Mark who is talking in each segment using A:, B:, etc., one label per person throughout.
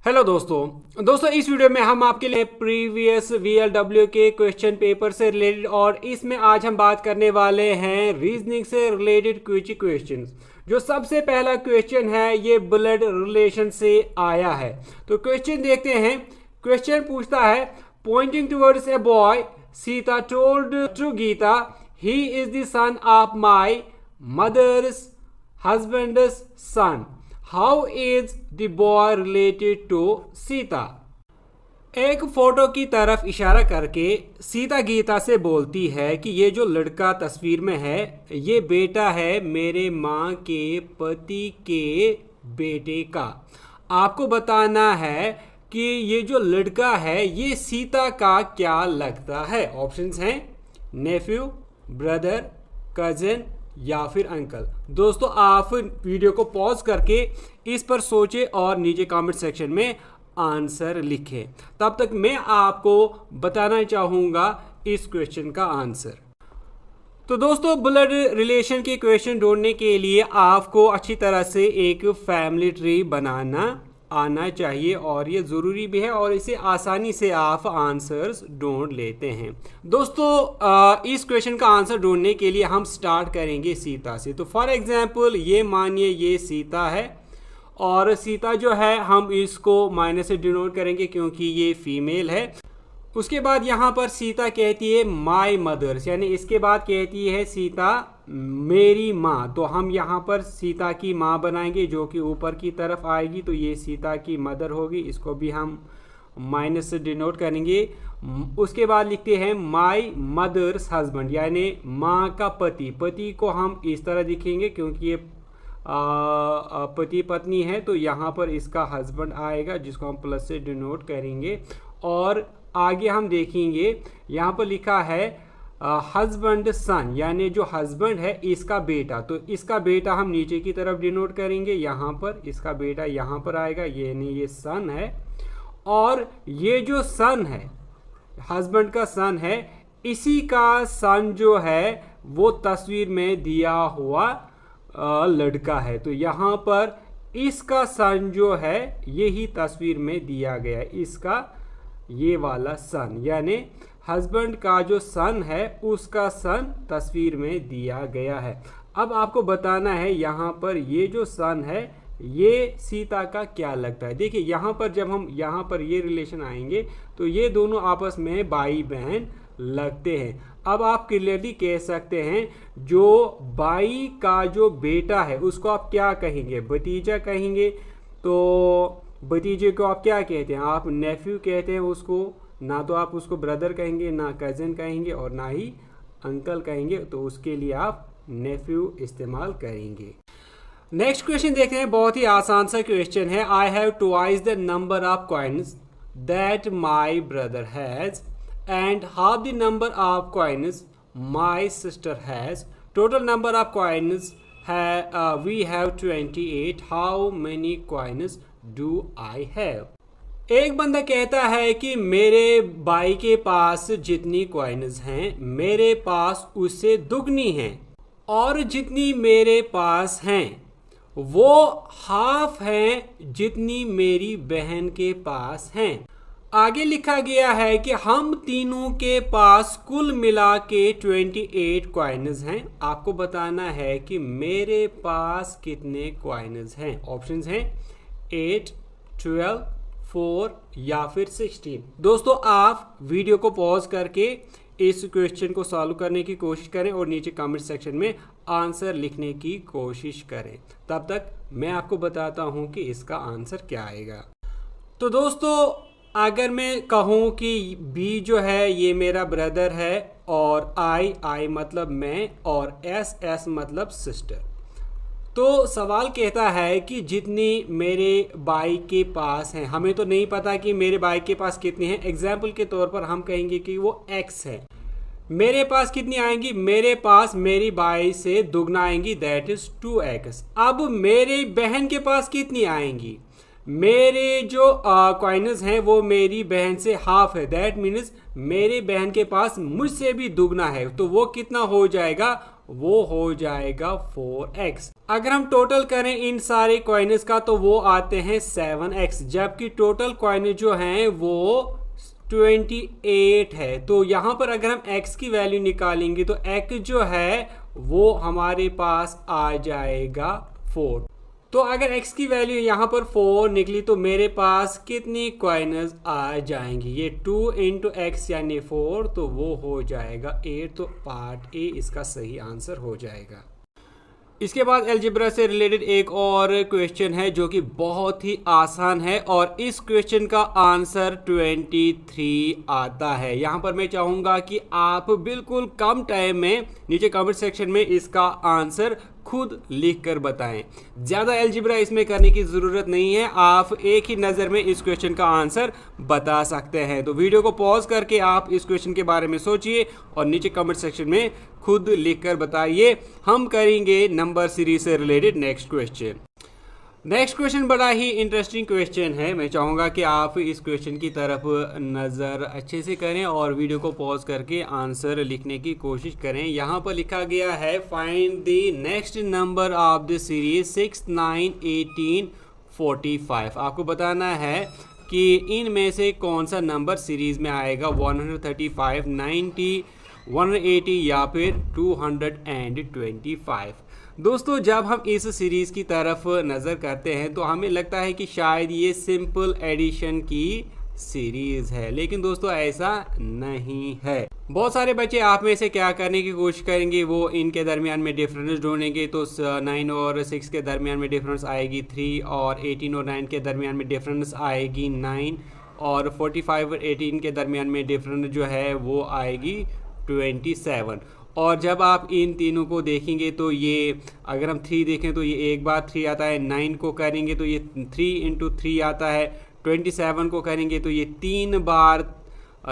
A: Hello दोस्तों इस video में हम आपके लिए प्रीवियस वीएलडब्ल्यू के क्वेश्चन पेपर से रिलेटेड और इसमें आज हम बात करने वाले हैं रीजनिंग से रिलेटेड कुछ क्वेश्चंस। जो सबसे पहला क्वेश्चन है ये ब्लड रिलेशन से आया है। तो क्वेश्चन देखते हैं। क्वेश्चन पूछता है, pointing towards a boy Sita told to Gita he is the son of my mother's husband's son. How is the boy related to Sita. एक फोटो की तरफ इशारा करके सीता गीता से बोलती है कि ये जो लड़का तस्वीर में है ये बेटा है मेरे माँ के पति के बेटे का। आपको बताना है कि ये जो लड़का है ये सीता का क्या लगता है। ऑप्शंस हैं नेफ्यू, ब्रदर, कजिन या फिर अंकल। दोस्तों आप वीडियो को पॉज करके इस पर सोचें और नीचे कमेंट सेक्शन में आंसर लिखें। तब तक मैं आपको बताना चाहूंगा इस क्वेश्चन का आंसर। तो दोस्तों ब्लड रिलेशन के क्वेश्चन ढूंढने के लिए आपको अच्छी तरह से एक फैमिली ट्री बनाना आना चाहिए और ये ज़रूरी भी है और इसे आसानी से आप आंसर्स ढूंढ लेते हैं। दोस्तों इस क्वेश्चन का आंसर ढूंढने के लिए हम स्टार्ट करेंगे सीता से। तो फॉर एग्जांपल ये मानिए ये सीता है और सीता जो है हम इसको माइनस से डिनोट करेंगे क्योंकि ये फीमेल है। उसके बाद यहाँ पर सीता कहती है माय मदर्स, यानी इसके बाद कहती है सीता मेरी माँ। तो हम यहाँ पर सीता की माँ बनाएंगे जो कि ऊपर की तरफ आएगी, तो ये सीता की मदर होगी, इसको भी हम माइनस से डिनोट करेंगे। उसके बाद लिखते हैं माय मदर्स हस्बैंड, यानी माँ का पति। पति को हम इस तरह दिखेंगे क्योंकि ये पति पत्नी है, तो यहाँ पर इसका हस्बैंड आएगा जिसको हम प्लस से डिनोट करेंगे। और आगे हम देखेंगे यहाँ पर लिखा है हस्बैंड सन, यानी जो हस्बैंड है इसका बेटा। तो इसका बेटा हम नीचे की तरफ डिनोट करेंगे, यहाँ पर इसका बेटा यहाँ पर आएगा, ये नहीं ये सन है। और ये जो सन है हस्बैंड का सन है, इसी का सन जो है वो तस्वीर में दिया हुआ लड़का है। तो यहाँ पर इसका सन जो है यही तस्वीर में दिया गया है, इसका ये वाला सन, यानी हस्बैंड का जो सन है उसका सन तस्वीर में दिया गया है। अब आपको बताना है यहाँ पर ये जो सन है ये सीता का क्या लगता है। देखिए यहाँ पर जब हम यहाँ पर ये रिलेशन आएंगे तो ये दोनों आपस में भाई बहन लगते हैं। अब आप क्लियरली कह सकते हैं जो भाई का जो बेटा है उसको आप क्या कहेंगे, भतीजा कहेंगे। तो भतीजे को आप क्या कहते हैं, आप नेफ्यू कहते हैं उसको, ना तो आप उसको ब्रदर कहेंगे, ना कजिन कहेंगे और ना ही अंकल कहेंगे, तो उसके लिए आप नेफ्यू इस्तेमाल करेंगे। नेक्स्ट क्वेश्चन देखते हैं, बहुत ही आसान सा क्वेश्चन है। I have twice the number of coins that my brother has and half the number of coins my sister has. Total number of coins we have 28। How many coins do I have. एक बंदा कहता है कि मेरे भाई के पास जितनी coins हैं मेरे पास उससे दुगनी हैं और जितनी मेरे पास हैं वो हाफ हैं जितनी मेरी बहन के पास हैं। आगे लिखा गया है कि हम तीनों के पास कुल मिला के 28 कॉइन्स हैं। आपको बताना है कि मेरे पास कितने कॉइन्स हैं। ऑप्शंस हैं 8, 12, 4 या फिर 16। दोस्तों आप वीडियो को पॉज करके इस क्वेश्चन को सॉल्व करने की कोशिश करें और नीचे कमेंट सेक्शन में आंसर लिखने की कोशिश करें। तब तक मैं आपको बताता हूं कि इसका आंसर क्या आएगा। तो दोस्तों अगर मैं कहूं कि बी जो है ये मेरा ब्रदर है और आई मतलब मैं और एस मतलब सिस्टर, तो सवाल कहता है कि जितनी मेरे भाई के पास हैं, हमें तो नहीं पता कि मेरे भाई के पास कितनी हैं। एग्जाम्पल के तौर पर हम कहेंगे कि वो x है। मेरे पास कितनी आएंगी, मेरे पास मेरी भाई से दुगना आएंगी, दैट इज 2x। अब मेरी बहन के पास कितनी आएंगी, मेरे जो कॉइन्स हैं वो मेरी बहन से हाफ है, दैट मीन्स मेरे बहन के पास मुझसे भी दुगना है, तो वो कितना हो जाएगा, वो हो जाएगा 4x। अगर हम टोटल करें इन सारे कॉइन्स का तो वो आते हैं 7x, जबकि टोटल कॉइन जो हैं वो 28 है। तो यहां पर अगर हम x की वैल्यू निकालेंगे तो x जो है वो हमारे पास आ जाएगा 4। तो अगर x की वैल्यू यहाँ पर 4 निकली तो मेरे पास कितनी कॉइन्स आ जाएंगी, ये 2 इंटू एक्स यानी 4, तो वो हो जाएगा 8। तो पार्ट ए इसका सही आंसर हो जाएगा। इसके बाद अलजेब्रा से रिलेटेड एक और क्वेश्चन है जो कि बहुत ही आसान है और इस क्वेश्चन का आंसर 23 आता है। यहाँ पर मैं चाहूँगा कि आप बिल्कुल कम टाइम में नीचे कमेंट सेक्शन में इसका आंसर खुद लिख कर बताएं। ज़्यादा अलजेब्रा इसमें करने की ज़रूरत नहीं है, आप एक ही नज़र में इस क्वेश्चन का आंसर बता सकते हैं। तो वीडियो को पॉज करके आप इस क्वेश्चन के बारे में सोचिए और नीचे कमेंट सेक्शन में खुद लिख कर बताइए। हम करेंगे नंबर सीरीज से related next question. Next question बड़ा ही इंटरेस्टिंग क्वेश्चन है। मैं चाहूँगा कि आप इस क्वेश्चन की तरफ नज़र अच्छे से करें और वीडियो को पॉज करके आंसर लिखने की कोशिश करें। यहाँ पर लिखा गया है find the next number of the series 6, 9, 18, 45। आपको बताना है कि इनमें से कौन सा नंबर सीरीज में आएगा, 135, 90, 180 या फिर 225। दोस्तों जब हम इस सीरीज़ की तरफ नज़र करते हैं तो हमें लगता है कि शायद ये सिंपल एडिशन की सीरीज़ है, लेकिन दोस्तों ऐसा नहीं है। बहुत सारे बच्चे आप में से क्या करने की कोशिश करेंगे, वो इनके दरमियान में डिफरेंस ढूंढेंगे। तो 9 और 6 के दरमियान में डिफरेंस आएगी 3, और 18 और 9 के दरमियान में डिफरेंस आएगी 9, और 45 और 18 के दरमियान में डिफरेंस जो है वो आएगी 27। और जब आप इन तीनों को देखेंगे तो ये अगर हम 3 देखें तो ये एक बार 3 आता है, 9 को करेंगे तो ये 3 इंटू 3 आता है, 27 को करेंगे तो ये 3 बार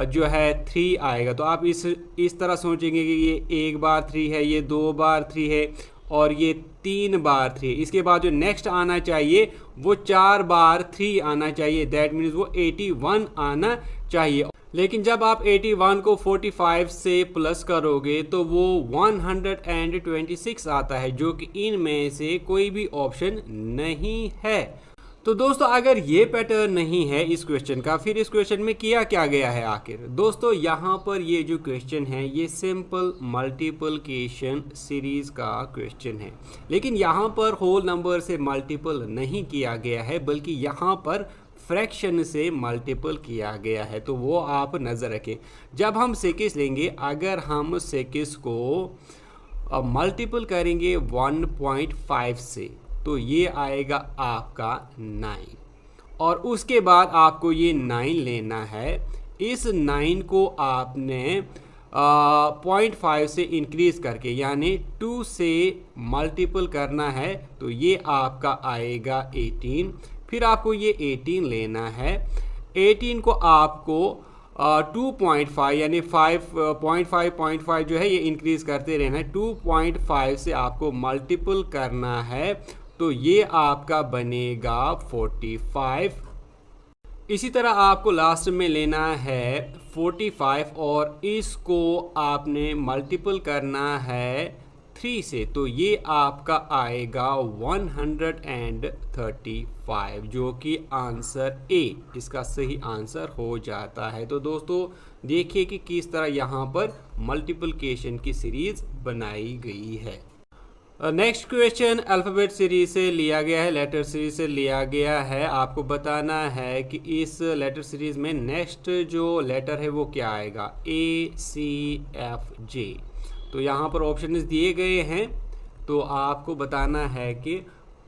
A: जो है 3 आएगा। तो आप इस तरह सोचेंगे कि ये एक बार 3 है, ये 2 बार 3 है और ये 3 बार 3 है। इसके बाद जो नेक्स्ट आना चाहिए वो 4 बार 3 आना चाहिए, दैट मीन्स वो 81 आना चाहिए। लेकिन जब आप 81 को 45 से प्लस करोगे तो वो 126 आता है, जो कि इनमें से कोई भी ऑप्शन नहीं है। तो दोस्तों अगर ये पैटर्न नहीं है इस क्वेश्चन का, फिर इस क्वेश्चन में किया क्या गया है आखिर। दोस्तों यहाँ पर ये जो क्वेश्चन है ये सिंपल मल्टीप्लिकेशन सीरीज का क्वेश्चन है, लेकिन यहाँ पर होल नंबर से मल्टीपल नहीं किया गया है, बल्कि यहाँ पर फ्रैक्शन से मल्टीपल किया गया है। तो वो आप नज़र रखें। जब हम 6 लेंगे, अगर हम 6 को मल्टीपल करेंगे 1.5 से तो ये आएगा आपका 9, और उसके बाद आपको ये 9 लेना है। इस 9 को आपने 0.5 से इंक्रीज करके यानी 2 से मल्टीपल करना है, तो ये आपका आएगा 18। फिर आपको ये 18 लेना है, 18 को आपको 2.5 यानी 5.5 जो है ये इंक्रीज करते रहना है, 2.5 से आपको मल्टीपल करना है, तो ये आपका बनेगा 45। इसी तरह आपको लास्ट में लेना है 45 और इसको आपने मल्टीपल करना है 3 से, तो ये आपका आएगा 135, जो कि आंसर ए इसका सही आंसर हो जाता है। तो दोस्तों देखिए कि किस तरह यहाँ पर मल्टीप्लिकेशन की सीरीज बनाई गई है। नेक्स्ट क्वेश्चन अल्फ़ाबेट सीरीज से लिया गया है, लेटर सीरीज से लिया गया है। आपको बताना है कि इस लेटर सीरीज में नेक्स्ट जो लेटर है वो क्या आएगा, ACFJ। तो यहाँ पर ऑप्शंस दिए गए हैं, तो आपको बताना है कि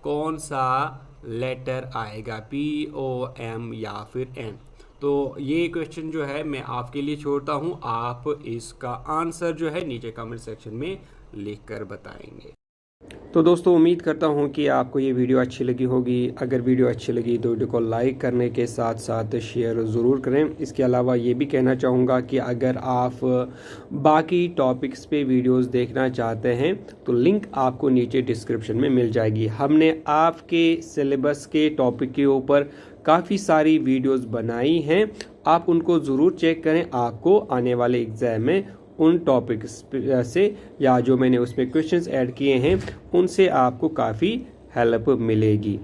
A: कौन सा लेटर आएगा, POM या फिर N। तो ये क्वेश्चन जो है मैं आपके लिए छोड़ता हूँ, आप इसका आंसर जो है नीचे कमेंट सेक्शन में लिख कर बताएंगे। तो दोस्तों उम्मीद करता हूं कि आपको ये वीडियो अच्छी लगी होगी। अगर वीडियो अच्छी लगी तो वीडियो को लाइक करने के साथ साथ शेयर ज़रूर करें। इसके अलावा ये भी कहना चाहूँगा कि अगर आप बाकी टॉपिक्स पे वीडियोस देखना चाहते हैं तो लिंक आपको नीचे डिस्क्रिप्शन में मिल जाएगी। हमने आपके सिलेबस के टॉपिक के ऊपर काफ़ी सारी वीडियोस बनाई हैं, आप उनको ज़रूर चेक करें। आपको आने वाले एग्ज़ाम में उन टॉपिक्स से या जो मैंने उसमें क्वेश्चंस ऐड किए हैं उनसे आपको काफ़ी हेल्प मिलेगी।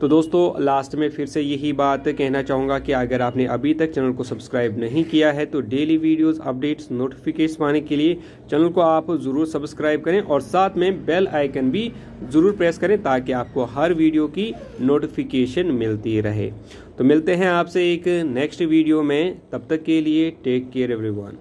A: तो दोस्तों लास्ट में फिर से यही बात कहना चाहूँगा कि अगर आपने अभी तक चैनल को सब्सक्राइब नहीं किया है तो डेली वीडियोस अपडेट्स नोटिफिकेशन पाने के लिए चैनल को आप ज़रूर सब्सक्राइब करें और साथ में बेल आइकन भी ज़रूर प्रेस करें ताकि आपको हर वीडियो की नोटिफिकेशन मिलती रहे। तो मिलते हैं आपसे एक नेक्स्ट वीडियो में, तब तक के लिए टेक केयर एवरीवन।